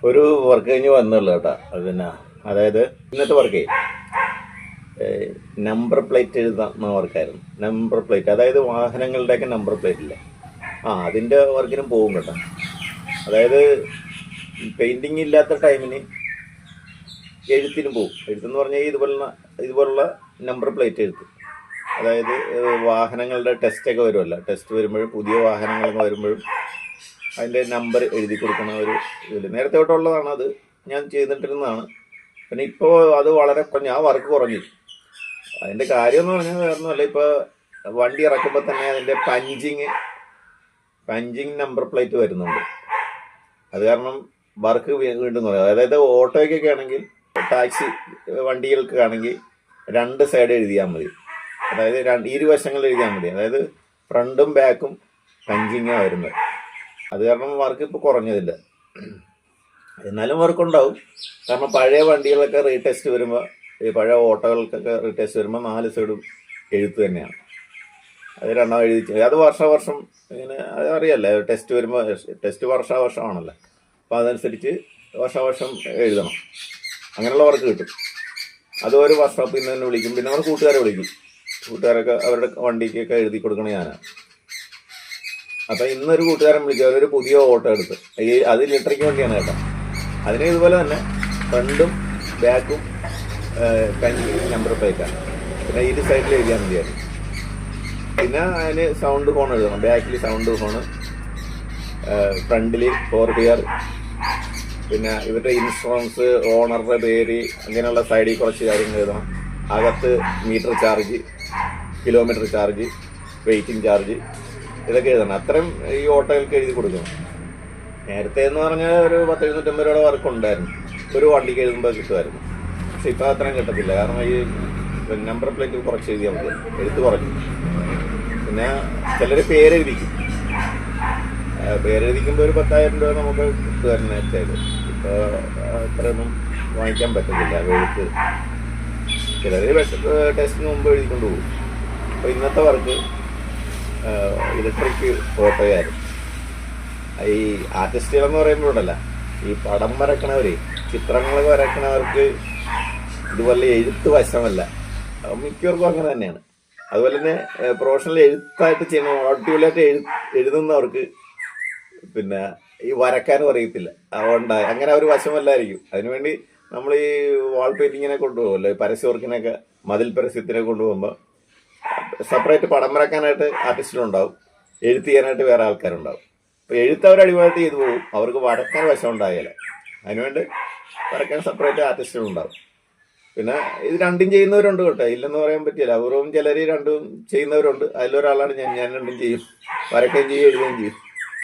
ഒരു വർക്ക് കഴിഞ്ഞ് വന്നുള്ളൂ കേട്ടോ. അത് പിന്നെ അതായത് ഇന്നത്തെ വർക്കേ നമ്പർ പ്ലേറ്റ് എഴുതുന്ന വർക്കായിരുന്നു. നമ്പർ പ്ലേറ്റ് അതായത് വാഹനങ്ങളുടെയൊക്കെ നമ്പർ പ്ലേറ്റ് ഇല്ലേ, അതിൻ്റെ വർക്കിനും പോകും കേട്ടോ. അതായത് പെയിൻറ്റിങ് ഇല്ലാത്ത ടൈമിന് എഴുത്തിനും പോകും. എഴുത്തെന്ന് പറഞ്ഞാൽ ഇതുപോലുള്ള നമ്പർ പ്ലേറ്റ് എഴുത്ത്. അതായത് വാഹനങ്ങളുടെ ടെസ്റ്റൊക്കെ വരുമല്ലോ, ടെസ്റ്റ് വരുമ്പോഴും പുതിയ വാഹനങ്ങളൊക്കെ വരുമ്പോഴും അതിൻ്റെ നമ്പർ എഴുതി കൊടുക്കുന്ന ഒരു ഇതിൽ നേരത്തെ തൊട്ടുള്ളതാണ്. അത് ഞാൻ ചെയ്തിട്ടിരുന്നതാണ്. പിന്നെ ഇപ്പോൾ അത് വളരെ ആ വർക്ക് കുറഞ്ഞു. അതിൻ്റെ കാര്യം എന്ന് പറഞ്ഞാൽ വേറൊന്നുമല്ല, ഇപ്പോൾ വണ്ടി ഇറക്കുമ്പോൾ തന്നെ അതിൻ്റെ പഞ്ചിങ് നമ്പർ പ്ലേറ്റ് വരുന്നുണ്ട്. അത് കാരണം വർക്ക് വീണ്ടും കുറയും. അതായത് ഓട്ടോയ്ക്കൊക്കെ ആണെങ്കിൽ, ടാക്സി വണ്ടികൾക്കാണെങ്കിൽ 2 സൈഡ് എഴുതിയാൽ മതി. അതായത് ഇരുവശങ്ങൾ എഴുതിയാൽ മതി. അതായത് ഫ്രണ്ടും ബാക്കും പഞ്ചിങ്ങാണ് വരുന്നത്. അത് കാരണം വർക്ക് ഇപ്പോൾ കുറഞ്ഞതില്ല. എന്നാലും വർക്കുണ്ടാവും. കാരണം പഴയ വണ്ടികളൊക്കെ റീടെസ്റ്റ് വരുമ്പോൾ, ഈ പഴയ ഓട്ടോകൾക്കൊക്കെ റീടെസ്റ്റ് വരുമ്പോൾ 4 സൈഡും എഴുത്ത് തന്നെയാണ്. അത് രണ്ടാം എഴുതി അത് വർഷം ഇങ്ങനെ അറിയാമല്ലേ, ടെസ്റ്റ് വരുമ്പോൾ ടെസ്റ്റ് വർഷാവർഷമാണല്ലോ. അപ്പോൾ അതനുസരിച്ച് വർഷം എഴുതണം. അങ്ങനെയുള്ള വർക്ക് കിട്ടും. അത് ഒരു വർക്ക്ഷോപ്പിൽ നിന്ന് തന്നെ വിളിക്കും. പിന്നെ നമ്മുടെ കൂട്ടുകാരെ വിളിക്കും. കൂട്ടുകാരൊക്കെ അവരുടെ വണ്ടിക്കൊക്കെ എഴുതി കൊടുക്കണ ഞാനാണ്. അപ്പം ഇന്നൊരു കൂട്ടുകാരൻ വിളിച്ചു. അവരൊരു പുതിയ ഓട്ടോ എടുത്ത്, അത് ഇലക്ട്രിക് വണ്ടിയാണ് കേട്ടോ. അതിന് ഇതുപോലെ തന്നെ ഫ്രണ്ടും ബാക്കും നമ്പർ പ്ലേറ്റാണ്. പിന്നെ ഈ സൈഡിൽ എഴുതിയാൽ മതിയായിരുന്നു. പിന്നെ അതിന് സൗണ്ട് ഹോൺ എഴുതണം. ബാക്കിൽ സൗണ്ട് ഹോണ്, ഫ്രണ്ടിൽ 4 ഗിയർ, പിന്നെ ഇവരുടെ ഇൻഷുറൻസ്, ഓണറുടെ പേര്, അങ്ങനെയുള്ള സൈഡിൽ കുറച്ച് കാര്യങ്ങൾ എഴുതണം. അകത്ത് metre charge, kilometre charge, waiting charge, ഇതൊക്കെ എഴുതണം. അത്രയും ഈ ഓട്ടോകൾക്ക് എഴുതി കൊടുക്കണം. നേരത്തെ എന്ന് പറഞ്ഞാൽ ഒരു 10-750 രൂപയുടെ വർക്ക് ഉണ്ടായിരുന്നു, ഒരു വണ്ടിക്ക് എഴുതുമ്പോൾ കിട്ടുമായിരുന്നു. പക്ഷെ ഇപ്പം അത്രയും കിട്ടത്തില്ല. കാരണം ഈ നമ്പർ പ്ലേറ്റ് കുറച്ച് എഴുതിയാൽ മതി, എഴുത്ത് കുറഞ്ഞു. പിന്നെ ചിലർ പേരെഴുതിക്കും. പേരെഴുതിക്കുമ്പോൾ ഒരു 10,000 രൂപ നമുക്ക് കിട്ടുമായിരുന്നു നേരത്തെ. ഇപ്പോൾ അത്രയൊന്നും വാങ്ങിക്കാൻ പറ്റത്തില്ല എഴുത്ത്. ചിലർ ടെസ്റ്റിന് മുമ്പ് എഴുതിക്കൊണ്ട് പോകും. അപ്പോൾ ഇന്നത്തെ വർക്ക് ഇലക്ട്രിക് ഓട്ടോയായിരുന്നു. ഈ ആർട്ടിസ്റ്റുകളെന്ന് പറയുമ്പോഴല്ല, ഈ പടം വരക്കണവർ, ചിത്രങ്ങൾ വരക്കണവർക്ക് ഇതുപോലെ എഴുത്ത് വശമല്ല. മിക്കവർക്കും അങ്ങനെ തന്നെയാണ്. അതുപോലെ തന്നെ പ്രൊഫഷണൽ എഴുത്തായിട്ട് ചെയ്യണം, അടിപൊളിയായിട്ട് എഴുതുന്നവർക്ക് പിന്നെ ഈ വരക്കാനും അറിയത്തില്ല. അതുകൊണ്ട് അങ്ങനെ ഒരു വശമല്ലായിരിക്കും. അതിനുവേണ്ടി നമ്മൾ ഈ വാൾ പെയിന്റിങ്ങിനെ കൊണ്ടുപോകുമല്ലോ, ഈ പരസ്യ വർക്കിനൊക്കെ, മതിൽ പരസ്യത്തിനെ കൊണ്ടുപോകുമ്പോൾ സെപ്പറേറ്റ് പടം വരക്കാനായിട്ട് ആർട്ടിസ്റ്റിനുണ്ടാവും, എഴുത്ത് ചെയ്യാനായിട്ട് വേറെ ആൾക്കാരുണ്ടാവും. അപ്പോൾ എഴുത്ത് അവർ അടിപൊളിയായിട്ട് ചെയ്തു പോകും. അവർക്ക് വരക്കാൻ വശം ഉണ്ടാകില്ല. അതിനുവേണ്ടി വരക്കാൻ സെപ്പറേറ്റ് ആർട്ടിസ്റ്റുകളുണ്ടാവും. പിന്നെ ഇത് രണ്ടും ചെയ്യുന്നവരുണ്ട് കേട്ടോ, ഇല്ലെന്ന് പറയാൻ പറ്റില്ല. അപൂർവം ചിലർ രണ്ടും ചെയ്യുന്നവരുണ്ട്. അതിലൊരാളാണ് ഞാൻ. രണ്ടും ചെയ്യും, വരക്കുകയും ചെയ്യും, എഴുതുകയും ചെയ്യും.